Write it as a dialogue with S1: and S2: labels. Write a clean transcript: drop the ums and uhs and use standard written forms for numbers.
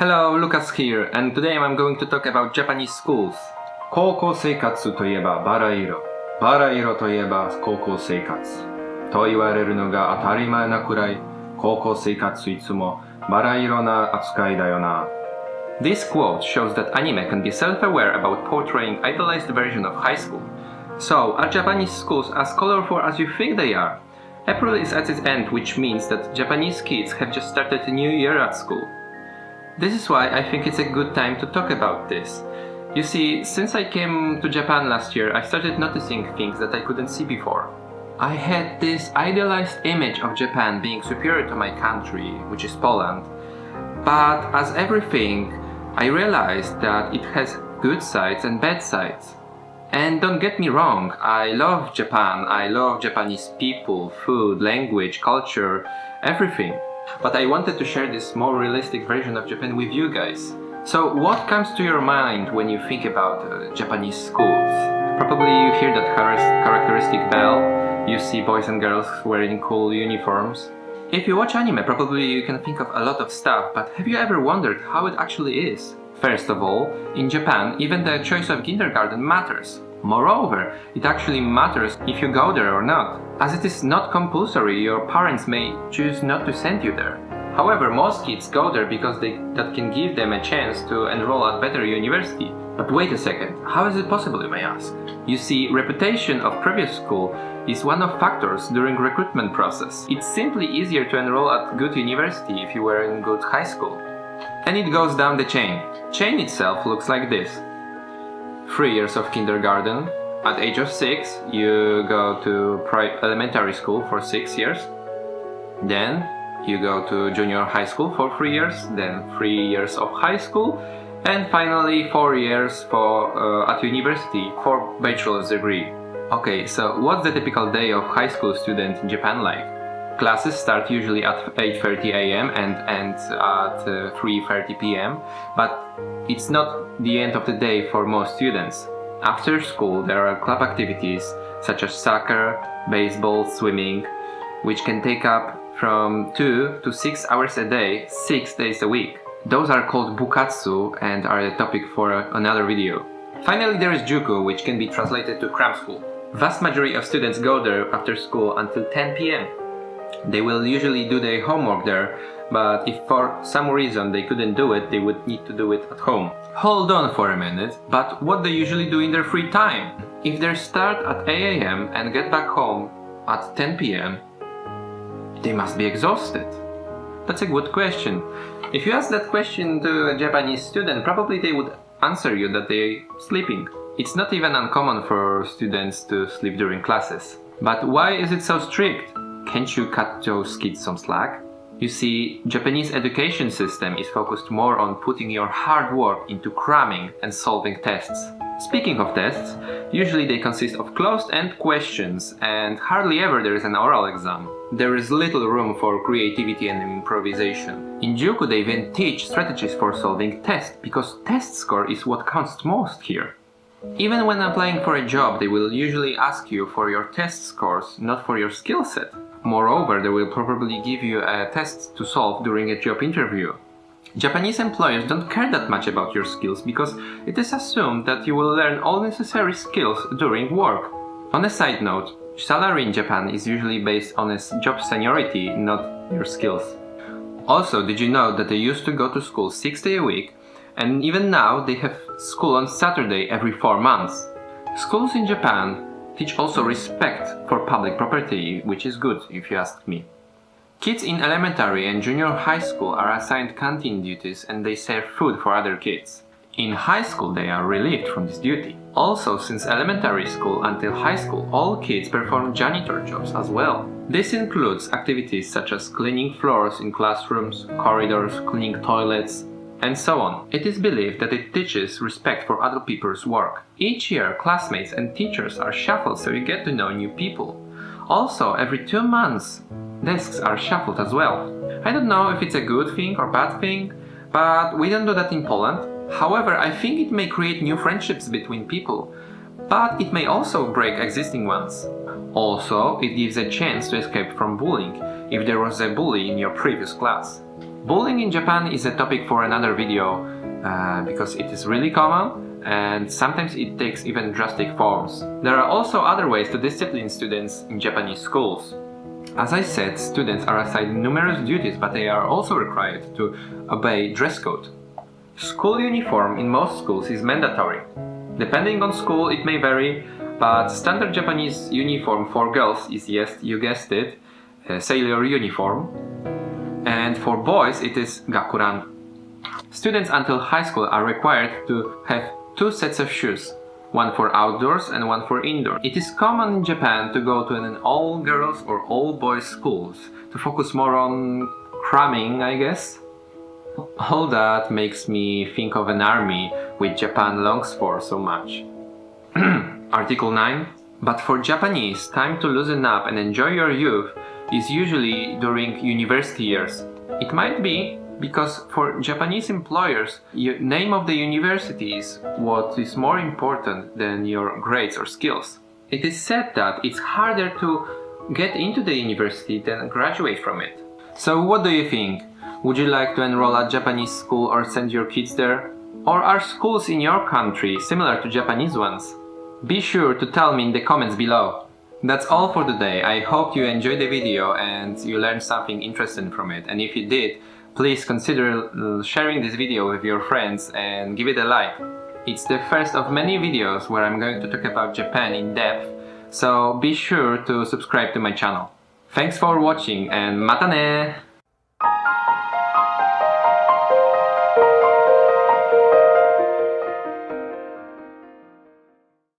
S1: Hello, Lucas here, and today I'm going to talk about Japanese schools. 高校生活といえばバラ色、バラ色といえば高校生活と言われるのが当たり前なくらい、高校生活いつもバラ色な扱いだよな。This quote shows that anime can be self-aware about portraying idealized version of high school. So, are Japanese schools as colorful as you think they are? April is at its end, which means that Japanese kids have just started a new year at school. This is why I think it's a good time to talk about this. You see, since I came to Japan last year, I started noticing things that I couldn't see before. I had this idealized image of Japan being superior to my country, which is Poland. But as everything, I realized that it has good sides and bad sides. And don't get me wrong, I love Japan, I love Japanese people, food, language, culture, everything. But I wanted to share this more realistic version of Japan with you guys. So what comes to your mind when you think about Japanese schools? Probably you hear that characteristic bell, you see boys and girls wearing cool uniforms. If you watch anime, probably you can think of a lot of stuff, but have you ever wondered how it actually is? First of all, in Japan, even the choice of kindergarten matters. Moreover, it actually matters if you go there or not. As it is not compulsory, your parents may choose not to send you there. However, most kids go there because that can give them a chance to enroll at better university. But wait a second, how is it possible, you may ask? You see, reputation of previous school is one of factors during recruitment process. It's simply easier to enroll at good university if you were in good high school. And it goes down the chain. Chain itself looks like this. 3 years of kindergarten. At age of 6, you go to elementary school for 6 years. Then you go to junior high school for 3 years. Then 3 years of high school. And finally 4 years at university for bachelor's degree. Okay, so what's the typical day of high school student in Japan like? Classes start usually at 8:30 a.m. and end at 3:30 p.m. But it's not the end of the day for most students. After school, there are club activities such as soccer, baseball, swimming, which can take up from 2 to 6 hours a day, 6 days a week. Those are called bukatsu and are a topic for another video. Finally, there is juku, which can be translated to cram school. Vast majority of students go there after school until 10 p.m. They will usually do their homework there, but if for some reason they couldn't do it, they would need to do it at home. Hold on for a minute, but what they usually do in their free time? If they start at 8 a.m. and get back home at 10 p.m., they must be exhausted. That's a good question. If you ask that question to a Japanese student, probably they would answer you that they're sleeping. It's not even uncommon for students to sleep during classes. But why is it so strict? Can't you cut those kids some slack? You see, Japanese education system is focused more on putting your hard work into cramming and solving tests. Speaking of tests, usually they consist of closed-end questions and hardly ever there is an oral exam. There is little room for creativity and improvisation. In Juku they even teach strategies for solving tests because test score is what counts most here. Even when applying for a job, they will usually ask you for your test scores, not for your skill set. Moreover, they will probably give you a test to solve during a job interview. Japanese employers don't care that much about your skills because it is assumed that you will learn all necessary skills during work. On a side note, salary in Japan is usually based on a job seniority, not your skills. Also, did you know that they used to go to school 6 days a week, and even now they have school on Saturday every 4 months? Schools in Japan teach also respect for public property, which is good if you ask me. Kids in elementary and junior high school are assigned canteen duties and they serve food for other kids. In high school they are relieved from this duty. Also, since elementary school until high school, all kids perform janitor jobs as well. This includes activities such as cleaning floors in classrooms, corridors, cleaning toilets, and so on. It is believed that it teaches respect for other people's work. Each year, classmates and teachers are shuffled so you get to know new people. Also, every 2 months, desks are shuffled as well. I don't know if it's a good thing or bad thing, but we don't do that in Poland. However, I think it may create new friendships between people, but it may also break existing ones. Also, it gives a chance to escape from bullying if there was a bully in your previous class. Bullying in Japan is a topic for another video because it is really common and sometimes it takes even drastic forms. There are also other ways to discipline students in Japanese schools. As I said, students are assigned numerous duties, but they are also required to obey dress code. School uniform in most schools is mandatory. Depending on school, it may vary, but standard Japanese uniform for girls is, yes, you guessed it, a sailor uniform, and for boys it is gakuran. Students until high school are required to have 2 sets of shoes, one for outdoors and one for indoor. It is common in Japan to go to an all-girls or all-boys schools to focus more on cramming, I guess. All that makes me think of an army which Japan longs for so much. Article 9. But for Japanese, time to loosen up and enjoy your youth is usually during university years. It might be because for Japanese employers, the name of the university is what is more important than your grades or skills. It is said that it's harder to get into the university than graduate from it. So what do you think? Would you like to enroll at Japanese school or send your kids there? Or are schools in your country similar to Japanese ones? Be sure to tell me in the comments below. That's all for today. I hope you enjoyed the video and you learned something interesting from it. And if you did, please consider sharing this video with your friends and give it a like. It's the first of many videos where I'm going to talk about Japan in depth, so be sure to subscribe to my channel. Thanks for watching and mata ne!